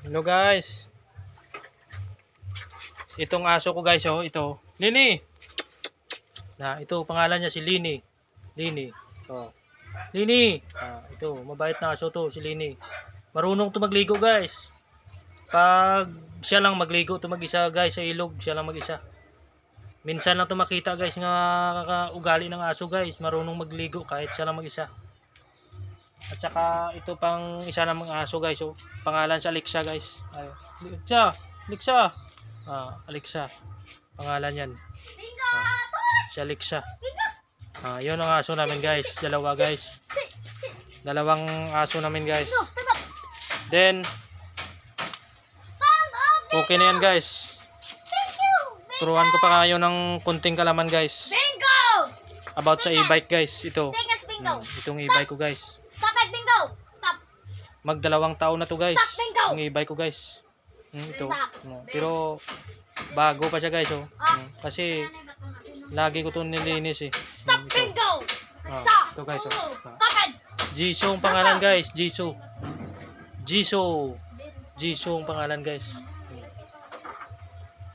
Hello guys. Itong aso ko guys, oh, ito. Lini. Ito pangalan niya si Lini. Lini. Oh. Lini. Ito, mabait na aso to, si Lini. Marunong to magligo guys. Pag siya lang magligo to mag-isa guys sa ilog, siya lang mag-isa. Minsan lang to makita guys nga ugali ng aso guys, marunong magligo kahit siya lang mag-isa. At saka ito pang isa namang aso guys, oh. Pangalan sa Alexa guys. Ay, Alexa, Alexa. Alexa. Pangalan 'yan. Si Alexa. 'Yun ang aso namin guys, dalawa guys. Dalawang aso namin guys. Then okay na yan guys. Turuan ko pa kayo ng kunting kalaman guys. About sa e-bike guys, ito. Itong e-bike ko guys. Stop it, Bingo! Stop! Magdalawang taon na to guys. Stop, Bingo! Yung e-bike ko guys. Ito. Stop. Pero bago pa siya guys, oh. Kasi lagi ko to nilinis eh. Stop, Bingo! Stop! Ito guys, oh. Stop it! Jisoo ang pangalan guys, Jisoo. Jisoo. Jisoo ang pangalan guys.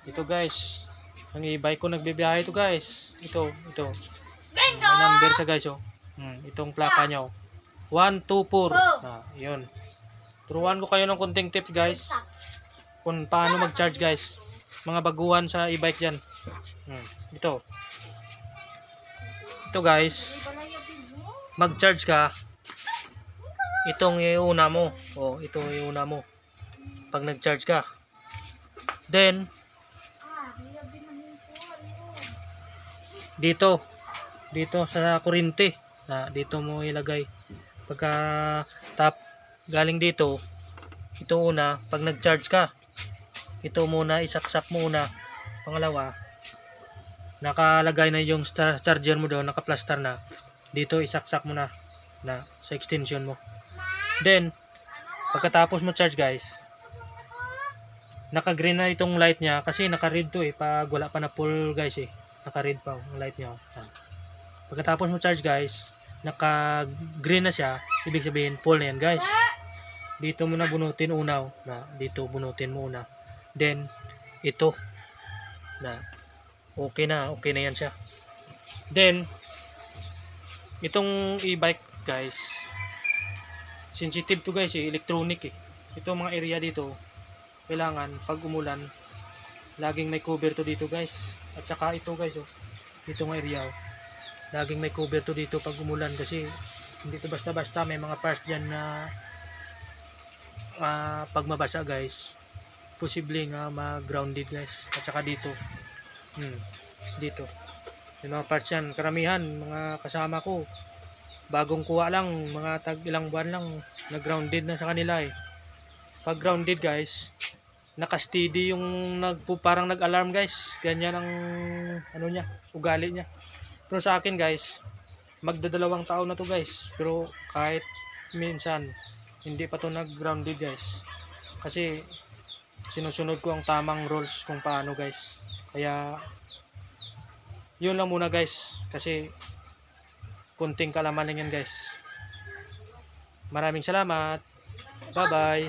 Ito guys. Ang e-bike ko nagbibiyahe ito guys. Ito. Bingo! May number sa guys, oh. Itong plaka niya, oh. 124. Yun. Turuan ko kayo ng kunting tips guys. Kung paano mag-charge guys. Mga baguhan sa e-bike yan. Ito. Ito guys. Mag-charge ka. Itong iuna mo. Itong iuna mo. Pag nag-charge ka. Then, dito sa kuryente. Dito mo ilagay. Pagka galing dito, ito una, pag nag-charge ka, ito muna, isaksak mo una. Pangalawa, nakalagay na yung charger mo doon, naka-plaster na. Dito isaksak mo na sa extension mo. Then, pagkatapos mo charge guys, naka-green na itong light niya kasi naka-red to eh. Pag wala pa na full guys eh, naka-red pa ang light niya. Pagkatapos mo charge guys, naka-green na siya, ibig sabihin full na yan guys. Dito mo na bunutin una, dito bunutin mo una. Then ito okay na yan siya. Then itong e-bike guys, sensitive to guys eh, electronic eh. Ito mga area dito, kailangan pag umulan laging may cover to dito guys. At saka ito guys, oh, dito ng area, oh, laging may cover to dito pag umulan kasi hindi to basta-basta, may mga parts dyan na pag mabasa guys, posible nga mag-grounded guys. At saka dito dito may mga parts yan, karamihan mga kasama ko bagong kuha lang, mga tag ilang buwan lang nag-grounded na sa kanila eh. Pag grounded guys, naka-steady yung parang nag-alarm guys. Ganyan ang ano niya, ugali niya. Pero sa akin guys, magdadalawang taon na to guys, pero kahit minsan hindi pa to nag-grounded guys, kasi sinusunod ko ang tamang rules kung paano guys. Kaya yun lang muna guys, kasi kunting kalaman lang yan guys. Maraming salamat. Bye bye.